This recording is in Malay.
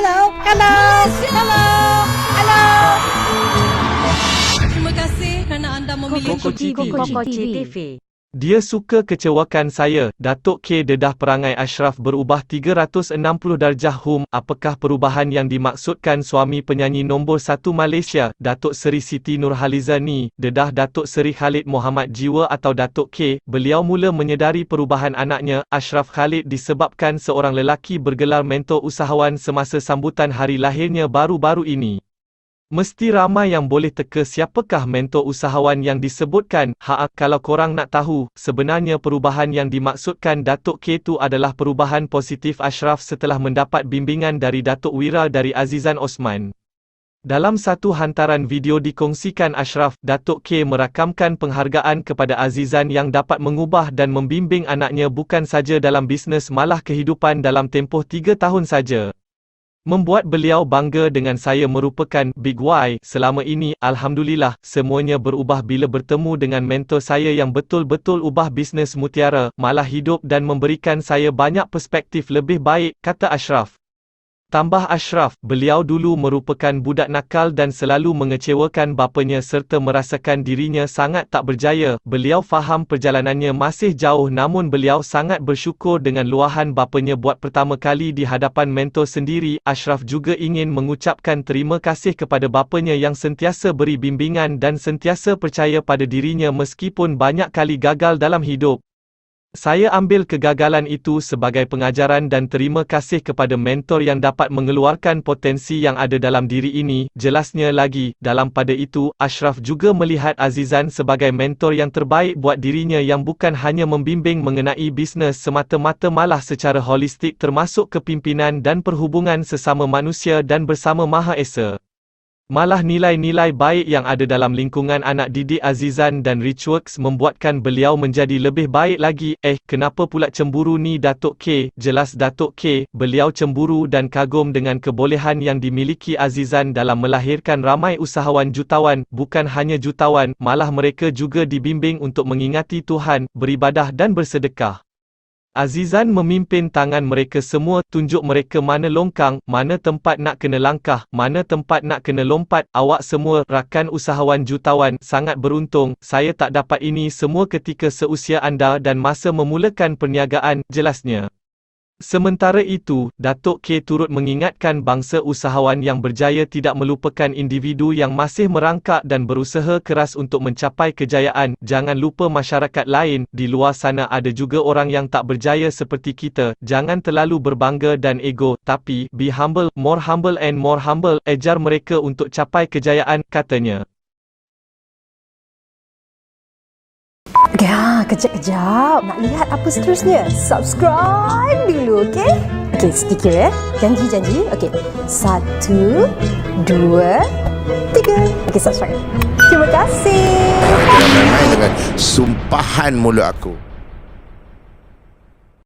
Hello. Hello. Hello. Hello. Terima kasih kerana anda memilih Koko TV. TV. Dia suka kecewakan saya. Datuk K dedah perangai Ashraf berubah 360 darjah. Apakah perubahan yang dimaksudkan suami penyanyi nombor 1 Malaysia, Datuk Seri Siti Nurhaliza ni? Dedah Datuk Seri Khalid Muhammad Jiwa atau Datuk K, beliau mula menyedari perubahan anaknya, Ashraf Khalid, disebabkan seorang lelaki bergelar mentor usahawan semasa sambutan hari lahirnya baru-baru ini. Mesti ramai yang boleh teka siapakah mentor usahawan yang disebutkan. Kalau korang nak tahu, sebenarnya perubahan yang dimaksudkan Datuk K tu adalah perubahan positif Ashraf setelah mendapat bimbingan dari Datuk Wira dari Azizan Osman. Dalam satu hantaran video dikongsikan Ashraf, Datuk K merakamkan penghargaan kepada Azizan yang dapat mengubah dan membimbing anaknya bukan saja dalam bisnes malah kehidupan dalam tempoh 3 tahun saja. Membuat beliau bangga dengan saya merupakan Big Y. Selama ini, Alhamdulillah, semuanya berubah bila bertemu dengan mentor saya yang betul-betul ubah bisnes Mutiara, malah hidup dan memberikan saya banyak perspektif lebih baik, kata Ashraf. Tambah Ashraf, beliau dulu merupakan budak nakal dan selalu mengecewakan bapanya serta merasakan dirinya sangat tak berjaya. Beliau faham perjalanannya masih jauh namun beliau sangat bersyukur dengan luahan bapanya buat pertama kali di hadapan mentor sendiri. Ashraf juga ingin mengucapkan terima kasih kepada bapanya yang sentiasa beri bimbingan dan sentiasa percaya pada dirinya meskipun banyak kali gagal dalam hidup. Saya ambil kegagalan itu sebagai pengajaran dan terima kasih kepada mentor yang dapat mengeluarkan potensi yang ada dalam diri ini. Jelasnya lagi, dalam pada itu, Ashraf juga melihat Azizan sebagai mentor yang terbaik buat dirinya yang bukan hanya membimbing mengenai bisnes semata-mata malah secara holistik termasuk kepimpinan dan perhubungan sesama manusia dan bersama Maha Esa. Malah nilai-nilai baik yang ada dalam lingkungan anak didik Azizan dan Richworks membuatkan beliau menjadi lebih baik lagi. Kenapa pula cemburu ni Datuk K? Jelas Datuk K, beliau cemburu dan kagum dengan kebolehan yang dimiliki Azizan dalam melahirkan ramai usahawan jutawan. Bukan hanya jutawan, malah mereka juga dibimbing untuk mengingati Tuhan, beribadah dan bersedekah. Azizan memimpin tangan mereka semua, tunjuk mereka mana longkang, mana tempat nak kena langkah, mana tempat nak kena lompat. Awak semua, rakan usahawan jutawan, sangat beruntung. Saya tak dapat ini semua ketika seusia anda dan masa memulakan perniagaan, jelasnya. Sementara itu, Datuk K turut mengingatkan bangsa usahawan yang berjaya tidak melupakan individu yang masih merangkak dan berusaha keras untuk mencapai kejayaan. Jangan lupa masyarakat lain, di luar sana ada juga orang yang tak berjaya seperti kita. Jangan terlalu berbangga dan ego, tapi, be humble, more humble and more humble. Ajar mereka untuk capai kejayaan, katanya. Ya, kejap-kejap. Nak lihat apa seterusnya? Subscribe dulu, okey? Okey, sedikit ya. Janji-janji. Okey. 1, 2, 3. Okey, subscribe. Terima kasih. Jangan main-main dengan sumpahan mulut aku.